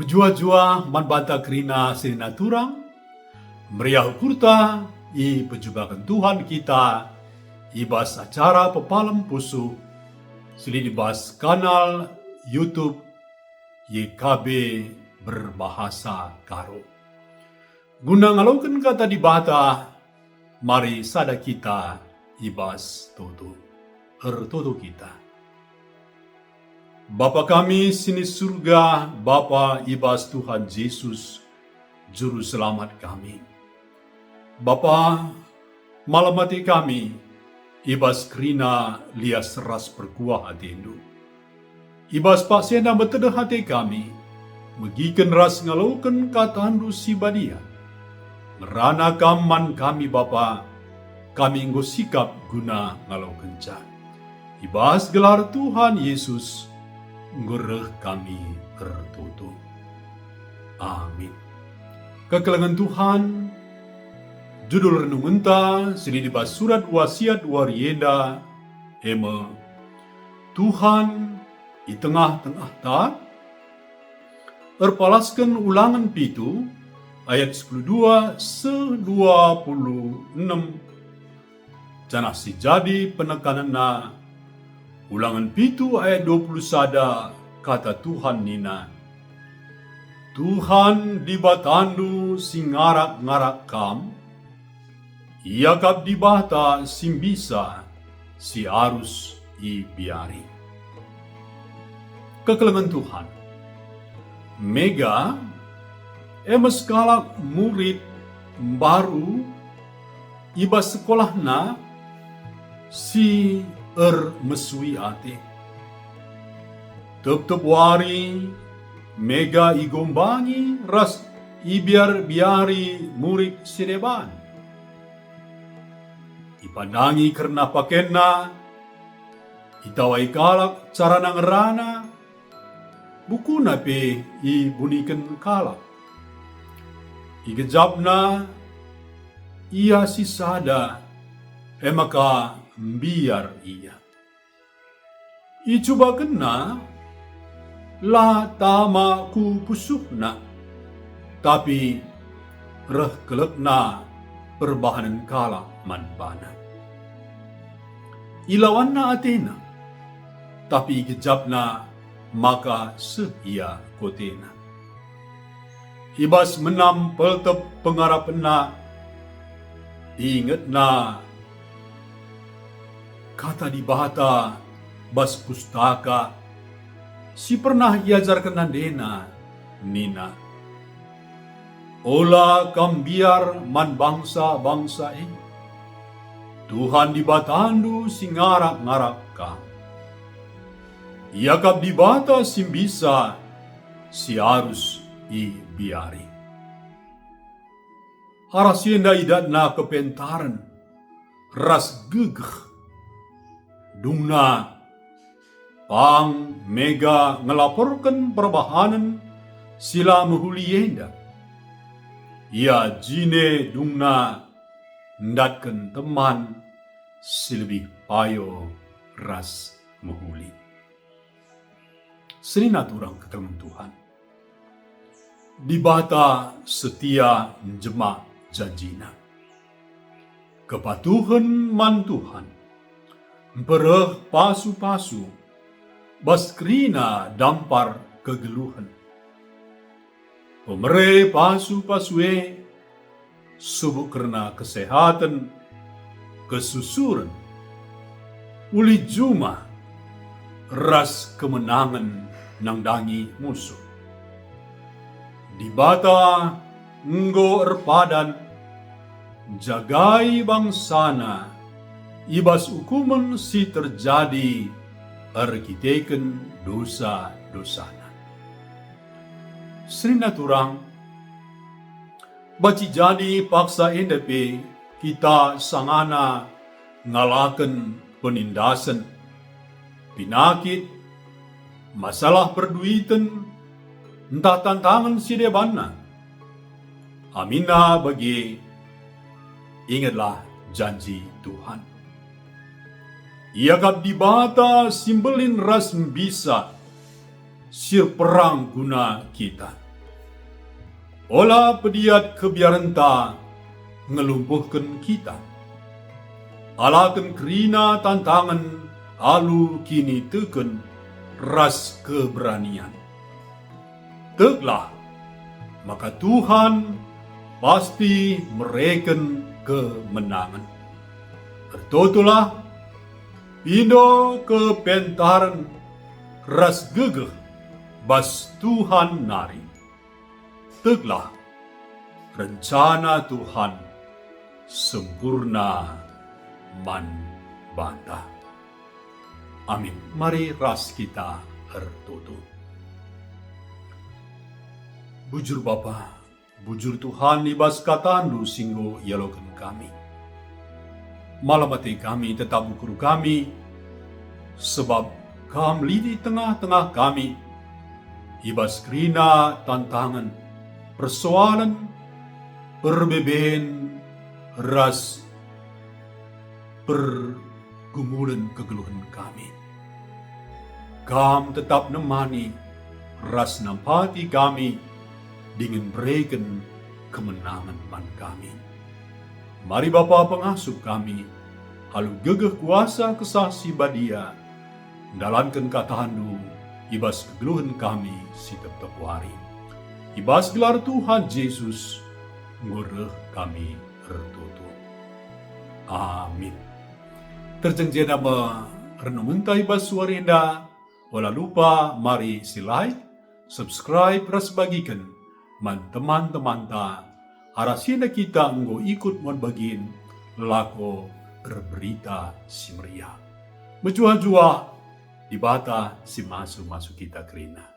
Pejua-jua man banta kerina serina turang, meriah kurta, i pejubakan Tuhan kita, ibas acara pepalem pusu, sili dibas kanal YouTube YKB berbahasa Karo. Guna ngalaukan kata di bata, mari sada kita ibas toto, toto kita. Bapa kami sini surga, Bapa ibas Tuhan Yesus, Juru Selamat kami. Bapa, malam hati kami, ibas kerina lias ras perkuah hatindu. Ibas pak sena betedah hati kami, megiken ras ngalaukan katandu si badia. Merana kaman kami Bapa, kami nggo sikap guna ngalaukan ca. Ibas gelar Tuhan Yesus, ngureh kami tertutup. Amin. Kekelangan Tuhan, judul renungan ta sini dibahas surat wasiat warienda, ema Tuhan di tengah-tengah ta, erpalaskan ulangan pitu ayat 12 se-26 janah si jadi penekanan na ulangan pitu ayat 20 sada kata Tuhan nina. Tuhan dibatandu singarak-ngarak kam, ia kap dibata simbisa si arus i biari. Kekelengan Tuhan, mega emas kalak murid baru iba sekolah na si mesui ate. Tep wari mega igombangi ras ibiar biari murid sireban. Ipandangi karena pakena, itawai kalak cara nangerana, buku nape i bunikan kalak. Igejapna ia si sada, emaka biar ia. Icuba kena, la tama ku pusuhna, tapi reh kelekna perbahanan kala manbana. Ilawan na Athena, tapi igejapna maka sehia kotena. Ibas menam peltep pengarapna, ingat na kata di bahata bas pustaka, si pernah iajarkan nandena, nina. Ola kambiar man bangsa-bangsa ini, Tuhan dibatandu singarak-ngarak ka. Ia kap dibata simbisa si arus i biari. Harasienda idatna kepentaran, ras gegeh, dungna pang mega ngelaporkan perbahanan sila mehulienda. Ia jine dungna ndatkan teman silebih payo ras mehuli. Serina turang kekelengan Tuhan. Dibata setia jema janjina. Kepatuhan man Tuhan. Bereh pasu-pasu, baskrina dampar kegeluhan. Pemere pasu-pasue, subuk karena kesehatan, kesusuran, uli juma, ras kemenangan nang dangi musuh. Dibata nggo erpadan, jagai bangsana, ibas hukuman si terjadi arkiteken dosa-dosana. Serina turang, baci jadi paksa endepe kita sangana ngalaken penindasan, pinakit, masalah perduitan, entah tantangan si debana. Amina bagi, ingatlah janji Tuhan. Ia kap dibata simbelin ras bisa sir perang guna kita. Olah pediat kebiarenta ngelumpuhkan kita. Alakan kerina tantangan alu kini teken ras keberanian. Teglah, maka Tuhan pasti mereken kemenangan. Tertutulah, pindo kepentaran ras gegeh bas Tuhan nari. Teglah, rencana Tuhan sempurna man bantah. Amin. Mari ras kita tertutup. Bujur Bapa, bujur Tuhan ibas katandu singgo yalokan kami. Malamati kami tetap ukur kami, sebab kam lidi tengah-tengah kami, ibas kerina tantangan, persoalan, perbeben, ras, pergumulan kegeluhan kami. Kam tetap nemani, ras nampati kami, dengan berikan kemenangan man kami. Mari Bapa pengasuh kami, halu gegeh kuasa kesah badia, dalankan katahandu, ibas kegeluhan kami si tetap wari. Ibas gelar Tuhan Yesus, ngureh kami tertutup. Amin. Terjengjen nama renungan ibas suarenda, wala lupa mari si like, subscribe, ras bagikan, man teman-teman ta, arasina kita enggo ikut mon bagin, lako berberita si meriah. Menjua-jua, dibata si masuk-masuk kita kerina.